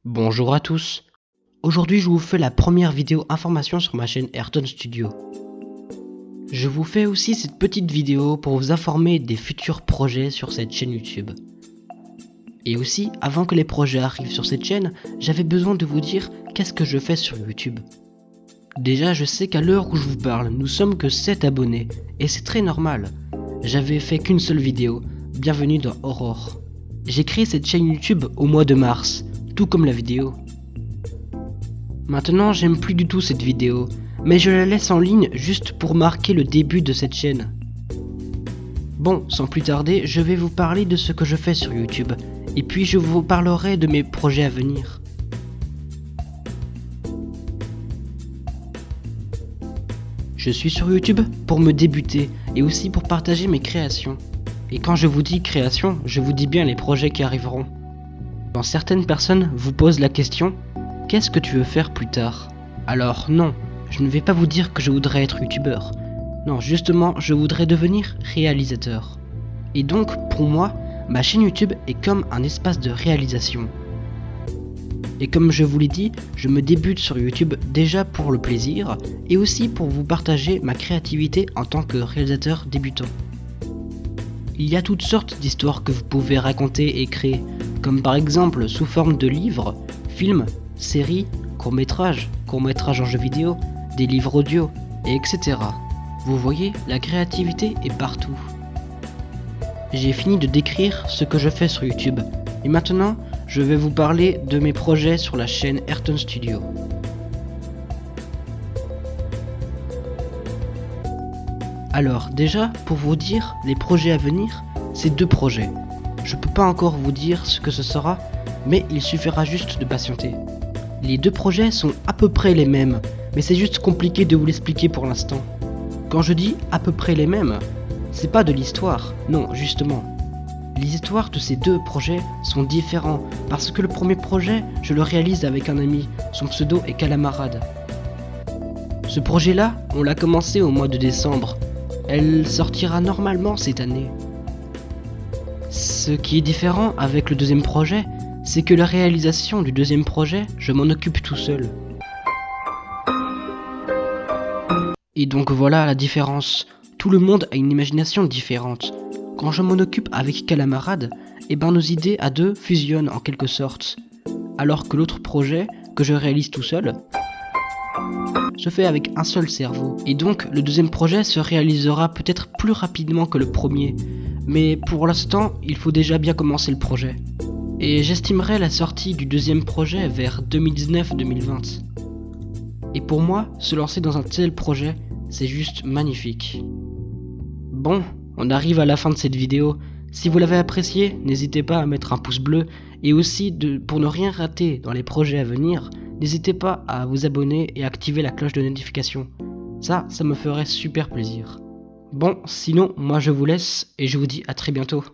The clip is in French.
Bonjour à tous. Aujourd'hui, je vous fais la première vidéo information sur ma chaîne Ayrton Studio. Je vous fais aussi cette petite vidéo pour vous informer des futurs projets sur cette chaîne YouTube. Et aussi, avant que les projets arrivent sur cette chaîne, j'avais besoin de vous dire qu'est-ce que je fais sur YouTube. Déjà, je sais qu'à l'heure où je vous parle, nous sommes que 7 abonnés, et c'est très normal. J'avais fait qu'une seule vidéo, bienvenue dans Aurore. J'ai créé cette chaîne YouTube au mois de mars, tout comme la vidéo. Maintenant, j'aime plus du tout cette vidéo, mais je la laisse en ligne juste pour marquer le début de cette chaîne. Bon, sans plus tarder, je vais vous parler de ce que je fais sur YouTube, et puis je vous parlerai de mes projets à venir. Je suis sur YouTube pour me débuter, et aussi pour partager mes créations. Et quand je vous dis création, je vous dis bien les projets qui arriveront. Quand certaines personnes vous posent la question: qu'est-ce que tu veux faire plus tard? Alors non, je ne vais pas vous dire que je voudrais être youtubeur. Non, justement, je voudrais devenir réalisateur. Et donc, pour moi, ma chaîne YouTube est comme un espace de réalisation. Et comme je vous l'ai dit, je me débute sur YouTube déjà pour le plaisir, et aussi pour vous partager ma créativité en tant que réalisateur débutant. Il y a toutes sortes d'histoires que vous pouvez raconter et créer, comme par exemple sous forme de livres, films, séries, courts-métrages en jeux vidéo, des livres audio, et etc. Vous voyez, la créativité est partout. J'ai fini de décrire ce que je fais sur YouTube, et maintenant, je vais vous parler de mes projets sur la chaîne Ayrton Studio. Alors déjà, pour vous dire, les projets à venir, c'est 2 projets. Je peux pas encore vous dire ce que ce sera, mais il suffira juste de patienter. Les 2 projets sont à peu près les mêmes, mais c'est juste compliqué de vous l'expliquer pour l'instant. Quand je dis à peu près les mêmes, c'est pas de l'histoire, non, justement. Les histoires de ces 2 projets sont différents, parce que le premier projet, je le réalise avec un ami, son pseudo est Calamarade. Ce projet-là, on l'a commencé au mois de décembre. Elle sortira normalement cette année. Ce qui est différent avec le deuxième projet, c'est que la réalisation du deuxième projet, je m'en occupe tout seul. Et donc voilà la différence. Tout le monde a une imagination différente. Quand je m'en occupe avec Calamarade, nos idées à 2 fusionnent en quelque sorte. Alors que l'autre projet, que je réalise tout seul, se fait avec un seul cerveau. Et donc le deuxième projet se réalisera peut-être plus rapidement que le premier. Mais pour l'instant, il faut déjà bien commencer le projet. Et j'estimerai la sortie du deuxième projet vers 2019-2020. Et pour moi, se lancer dans un tel projet, c'est juste magnifique. Bon, on arrive à la fin de cette vidéo. Si vous l'avez appréciée, n'hésitez pas à mettre un pouce bleu. Et aussi, pour ne rien rater dans les projets à venir, n'hésitez pas à vous abonner et activer la cloche de notification. Ça me ferait super plaisir. Bon, sinon, moi je vous laisse et je vous dis à très bientôt.